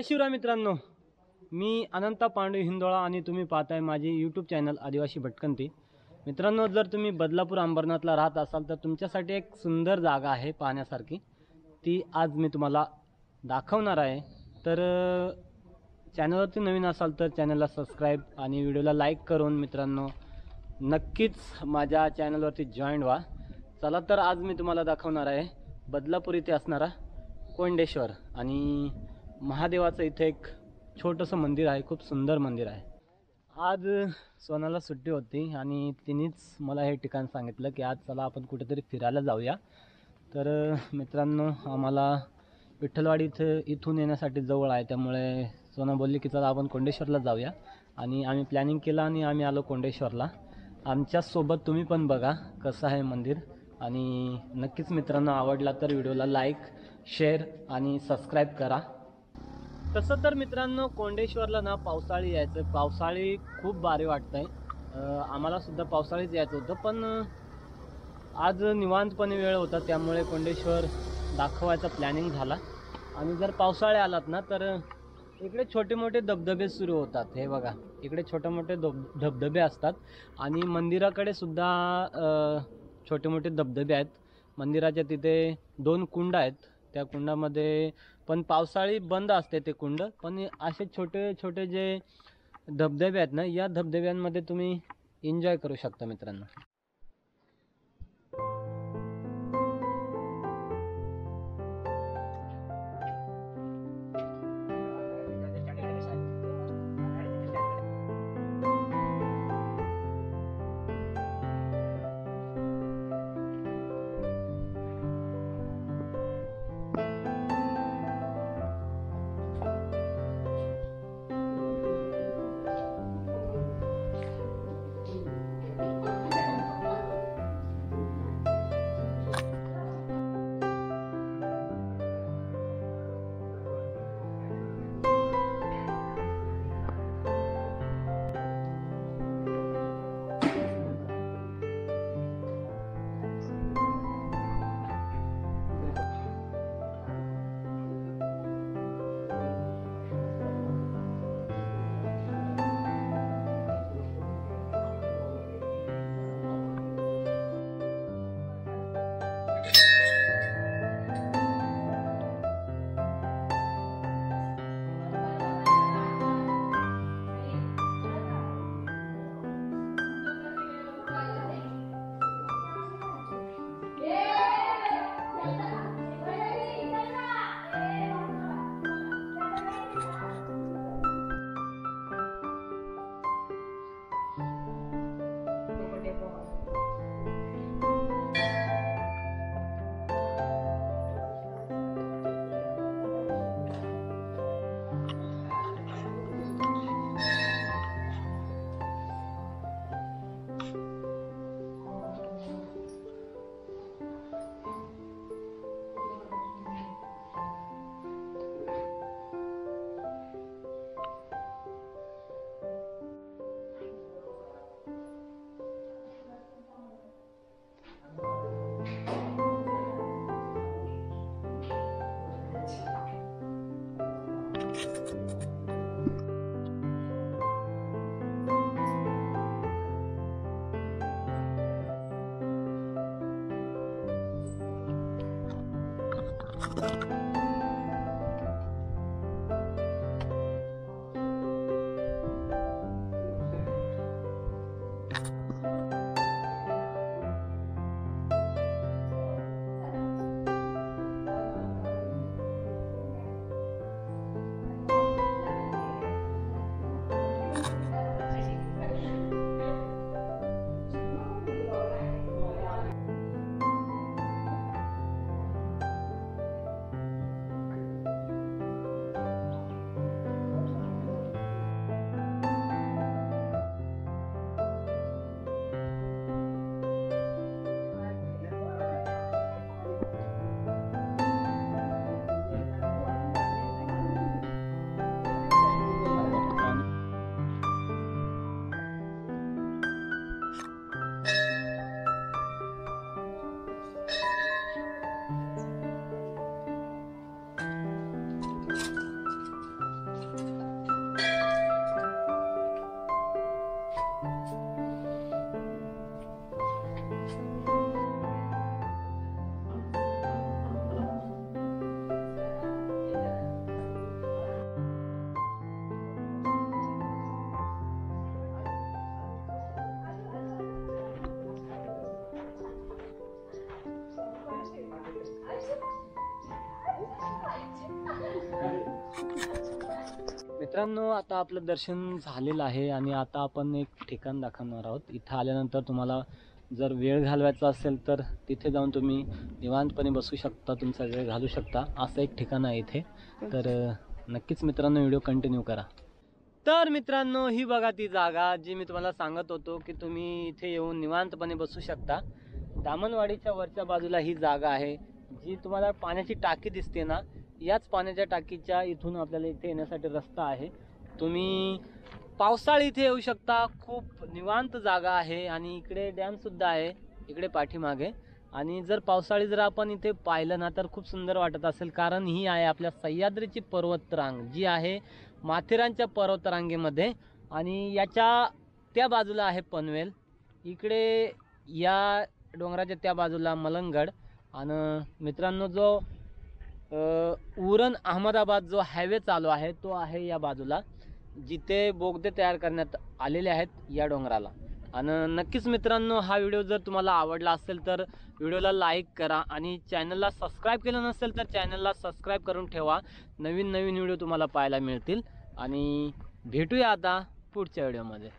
जय शिवराय मित्रांनो, मी अनंता पांडू हिंदोळा आणि तुम्ही पाहताय माझी यूट्यूब चॅनल आदिवासी भटकंती। मित्रांनो, जर तुम्ही बदलापूर अंबरनाथला राहत असाल तर तुमच्यासाठी एक सुंदर जागा आहे पाहण्यासारखी, ती आज मी तुम्हाला दाखवणार आहे। तर चॅनलवरती नवीन असाल तर चॅनलला सबस्क्राईब आणि व्हिडिओला लाईक करून मित्रांनो नक्कीच माझ्या चॅनलवरती जॉईन व्हा। चला तर आज मी तुम्हाला दाखवणार आहे बदलापूर इथे असणारा कोंडेश्वर आणि महादेवाचं इथे एक छोटंसं मंदिर आहे, खूप सुंदर मंदिर आहे। आज सोनाला सुट्टी होती आणि तिनेच मला हे ठिकाण सांगितलं की आज चला आपण कुठेतरी फिरायला जाऊया। तर मित्रांनो, आम्हाला विठ्ठलवाडी इथून येण्यासाठी जवळ आहे, त्यामुळे सोना बोलली की चला आपण कोंडेश्वरला जाऊया आणि आम्ही प्लॅनिंग केलं आणि आम्ही आलो कोंडेश्वरला। आमच्यासोबत तुम्ही पण बघा कसं आहे मंदिर आणि नक्कीच मित्रांनो आवडला तर व्हिडिओला लाईक, शेअर आणि सबस्क्राईब करा। तसं तर मित्रांनो कोंडेश्वरला ना पावसाळी यायचं, पावसाळी खूप भारी वाटतंय। आम्हाला सुद्धा पावसाळीच यायचं होतं, पण आज निवांतपणे वेळ होता त्यामुळे कोंडेश्वर दाखवायचा प्लॅनिंग झाला। आणि जर पावसाळे आलात ना तर इकडे छोटे मोठे धबधबे सुरू होतात। हे बघा, इकडे छोटे मोठे धबधबे असतात आणि मंदिराकडे सुद्धा छोटे मोठे धबधबे आहेत। मंदिराच्या तिथे 2 कुंड आहेत, त्या कुंडामध्ये पण पावसाळी बंद असते ते कुंड, पण असे छोटे छोटे जे धबधबे आहेत ना, या धबधब्यांमध्ये तुम्ही एन्जॉय करू शकता मित्रांनो। मित्रांनो, आता आपलं दर्शन झालेलं आहे आणि आता आपण एक ठिकाण दाखवणार आहोत. इथं आल्यानंतर तुम्हाला जर वेळ घालवायचा असेल तर तिथे जाऊन तुम्ही निवांतपणे बसू शकता, तुमचा वेळ घालू शकता. असं एक ठिकाण आहे इथे. तर नक्कीच मित्रांनो व्हिडिओ कंटिन्यू करा. तर मित्रांनो, ही बघा ती जागा जी मी तुम्हाला सांगत होतो की तुम्ही इथे येऊन निवांतपणे बसू शकता. दामनवाडीच्या वरच्या बाजूला ही जागा आहे. जी तुम्हाला पाण्याची टाकी दिसते ना, याच पाण्याच्या टाकीच्या इथून आपल्याला इथे येण्यासाठी रस्ता आहे. तुम्ही पावसाळी इथे येऊ शकता. खूप निवांत जागा आहे आणि इकडे डॅमसुद्धा आहे इकडे पाठीमागे. आणि जर पावसाळी जर आपण इथे पाहिलं ना तर खूप सुंदर वाटत असेल, कारण ही आहे आपल्या सह्याद्रीची पर्वतरांग जी आहे माथेरानच्या पर्वतरांगेमध्ये. आणि याच्या त्या बाजूला आहे पनवेल, इकडे या डोंगराच्या त्या बाजूला मलंगड. आणि मित्रांनो, जो उरण अहमदाबाद जो हायवे चालू आहे तो आहे या बाजूला, जिथे बोगदे तयार करण्यात आलेले आहेत या डोंगराला. आणि नक्कीच मित्रांनो, हा व्हिडिओ जर तुम्हाला आवडला असेल तर व्हिडिओला लाईक करा आणि चॅनलला सबस्क्राईब केलं नसेल तर चॅनलला सबस्क्राईब करून ठेवा. नवीन नवीन व्हिडिओ तुम्हाला पाहायला मिळतील. आणि भेटूया आता पुढच्या व्हिडिओमध्ये.